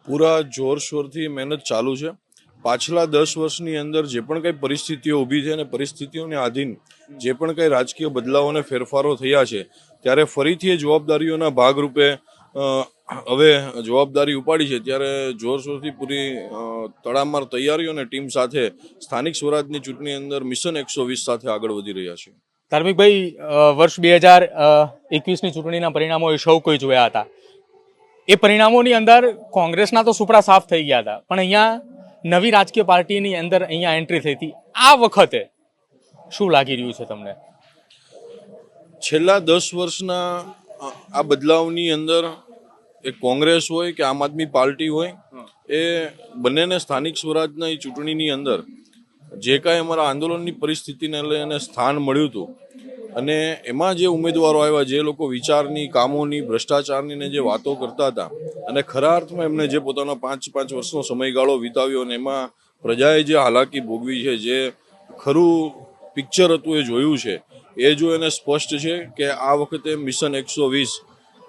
પૂરા જોરશોરથી મહેનત ચાલુ છે। પાછલા 10 વર્ષની અંદર જે પણ કંઈ પરિસ્થિતિઓ ઊભી છે અને પરિસ્થિતિઓને આધીન જે પણ કંઈ રાજકીય બદલાવ અને ફેરફારો થયા છે ત્યારે ફરીથી એ જવાબદારીઓના ભાગરૂપે હવે જવાબદારી ઉપાડી છે ત્યારે જોરશોરથી પૂરી તડામાર તૈયારીઓ અને ટીમ સાથે સ્થાનિક સ્વરાજની ચૂંટણી અંદર મિશન 120 સાથે આગળ વધી રહ્યા છે। ધાર્મિકભાઈ, વર્ષ 2021ની ચૂંટણીના પરિણામો એ સૌ કોઈ જોયા હતા। એ પરિણામોની અંદર કોંગ્રેસના તો સુપડા સાફ થઈ ગયા હતા, પણ અહીંયા નવી રાજકીય પાર્ટીની અંદર અહીંયા એન્ટ્રી થઈ હતી। આ વખતે શું લાગી રહ્યું છે તમને? છેલ્લા 10 વર્ષના આ બદલાવની અંદર એ કોંગ્રેસ હોય કે આમ આદમી પાર્ટી હોય, એ બંનેને સ્થાનિક સ્વરાજની ચૂંટણીની અંદર જે કાંઈ અમારા આંદોલનની પરિસ્થિતિને લઈને સ્થાન મળ્યું હતું અને એમાં જે ઉમેદવારો આવ્યા, જે લોકો વિચારની, કામોની, ભ્રષ્ટાચારની ને જે વાતો કરતા હતા અને ખરા અર્થમાં એમને જે પોતાનો 5 વર્ષનો સમયગાળો વિતાવ્યો અને એમાં પ્રજાએ જે હાલાકી ભોગવી છે, જે ખરું પિક્ચર હતું એ જોયું છે, એ જો એને સ્પષ્ટ છે કે આ વખતે મિશન 120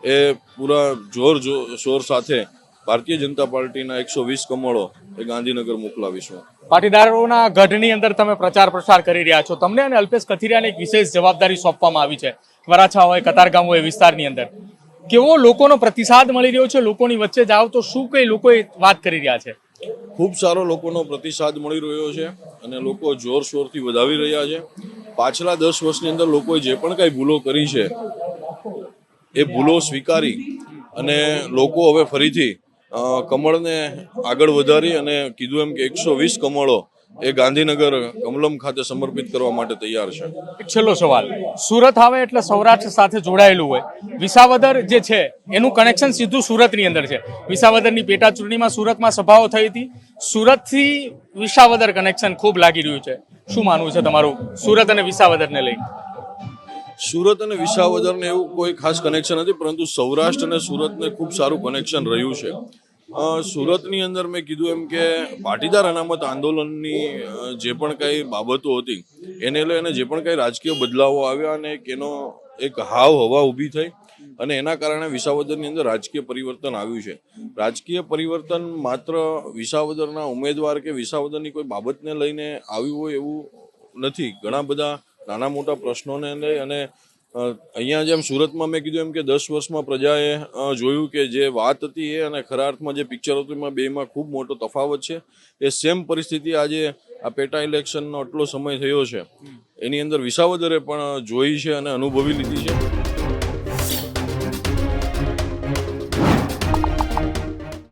એ પૂરા જોર સાથે ભારતીય જનતા પાર્ટીના 120 કમળો એ ગાંધીનગર મોકલાવીશું। પાટીદારોના ગઢની અંદર તમે પ્રચાર પ્રસાર કરી રહ્યા છો, તમને અને અલ્પેશ કથિરિયાને એક વિશેષ જવાબદારી સોંપવામાં આવી છે। વરાછા હોય, કતારગામ હોય, વિસ્તારની અંદર કેવો લોકોનો પ્રતિસાદ મળી રહ્યો છે? લોકોની વચ્ચે જાઓ તો શું કઈ લોકો વાત કરી રહ્યા છે? ખૂબ સારો લોકોનો પ્રતિસાદ મળી રહ્યો છે અને લોકો જોરશોરથી વધાવી રહ્યા છે। પાછલા 10 વર્ષની અંદર લોકોએ જે પણ કાંઈ ભૂલો કરી છે એ ભૂલો સ્વીકારી અને લોકો હવે ફરીથી કમળને આગળ વધારી અને કીધું એમ કે 120 કમળો એ ગાંધીનગર કમલમ ખાતે સમર્પિત કરવા માટે તૈયાર છે। એક છેલ્લો સવાલ, સુરત આવે એટલે સૌરાષ્ટ્ર સાથે જોડાયેલું હોય, વિસાવદર જે છે એનું કનેક્શન સીધું સુરતની અંદર છે। વિસાવદરની પેટા ચૂંટણીમાં સુરતમાં સભાઓ થઈ હતી, સુરતથી વિસાવદર કનેક્શન ખૂબ લાગી રહ્યું છે। શું માનવું છે તમારું સુરત અને વિસાવદરને લઈ? સુરત અને વિસાવદરને એવું કોઈ ખાસ કનેક્શન નથી, પરંતુ સૌરાષ્ટ્ર અને સુરતને ખૂબ સારું કનેક્શન રહ્યું છે। સુરતની અંદર મેં કીધું એમ કે પાટીદાર અનામત આંદોલનની જે પણ કાંઈ બાબતો હતી એને લઈને જે પણ કાંઈ રાજકીય બદલાવો આવ્યા અને એનો એક હવા ઊભી થઈ અને એના કારણે વિસાવદરની અંદર રાજકીય પરિવર્તન આવ્યું છે। રાજકીય પરિવર્તન માત્ર વિસાવદરના ઉમેદવાર કે વિસાવદરની કોઈ બાબતને લઈને આવ્યું હોય એવું નથી। ઘણા બધા નાના મોટા પ્રશ્નોને લઈ અને અહીંયા જેમ સુરતમાં મેં કીધું એમ કે 10 વર્ષમાં પ્રજાએ જોયું કે જે વાત હતી એ અને ખરા અર્થમાં જે પિક્ચર હતું એમાં બેમાં ખૂબ મોટો તફાવત છે। એ સેમ પરિસ્થિતિ આજે આ પેટા ઇલેક્શનનો આટલો સમય થયો છે એની અંદર વિસાવદરે પણ જોઈ છે અને અનુભવી લીધી છે।